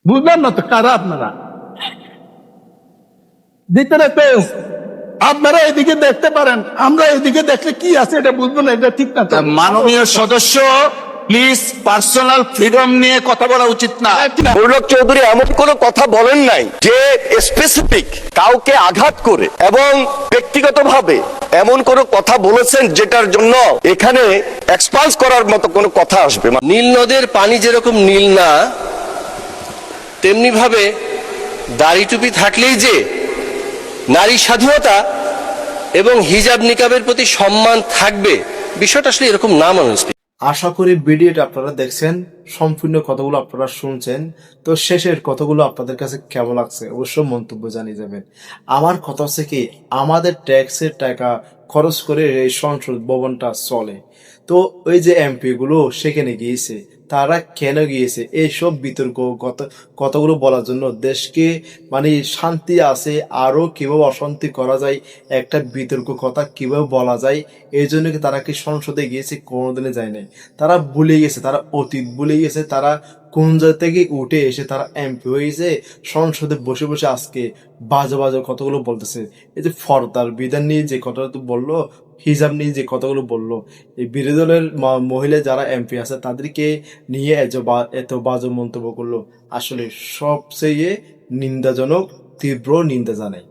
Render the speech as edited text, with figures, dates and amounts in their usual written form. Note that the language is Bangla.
বুঝলেন না তো কারা আপনারা? ভিতরে কেউ আপনারা এদিকে দেখতে পারেন, আমরা এদিকে দেখলে কি আছে এটা বুঝবো না, এটা ঠিক না তো। মাননীয় সদস্য, প্লিজ পার্সোনাল ফ্রিডম নিয়ে কথা বলা উচিত না। বৈরক চৌধুরী এমন কোনো কথা বলেন নাই যে স্পেসিফিক কাউকে আঘাত করে এবং ব্যক্তিগতভাবে এমন কোনো কথা বলেছেন যেটার জন্য এখানে এক্সপান্স করার মতো কোনো কথা আসবে। নীল নদের পানি যেরকম নীল না, তেমনি ভাবে দাড়ি টুপি থাকলেই যে নারী স্বাধীনতা এবং হিজাব নিকাবের প্রতি সম্মান থাকবে, বিষয়টা আসলে এরকম না। মানুষ, আশা করি ভিডিওটা আপনারা দেখছেন, সম্পূর্ণ কথাগুলো আপনারা শুনছেন। তো শেষের কথাগুলো আপনাদের কাছে কেমন লাগছে অবশ্যই মন্তব্য জানিয়ে যাবেন। আমার কথা হচ্ছে কি, আমাদের ট্যাক্সের টাকা খরচ করে এই সংসদ ভবনটা চলে। তো ওই যে এমপি গুলো সেখানে গিয়েছে, তারা কেন গিয়েছে এইসব বিতর্ক কথাগুলো বলার জন্য? দেশকে মানে শান্তি আছে, আরো কিভাবে অশান্তি করা যায়, একটা বিতর্ক কথা কিভাবে বলা যায়, এই জন্য কি তারা কি সংসদে গিয়েছে? কোনোদিনে যায় নাই। তারা ভুলে গেছে, তারা অতীত ভুলে গেছে, তারা কোন জায়গা থেকে উঠে এসে তারা এমপি হয়েছে, সংসদে বসে বসে আজকে বাজে বাজে কথাগুলো বলতেছে। এই যে ফর্দার বিধান নিয়ে যে কথাটা তো বললো, হিজাব নিয়ে যে কথাগুলো বললো, এই বিরোধী দলের মহিলা যারা এমপি আছে তাদেরকে নিয়ে এত বাজে মন্তব্য করলো, আসলে সবচেয়ে নিন্দাজনক, তীব্র নিন্দা জানাই।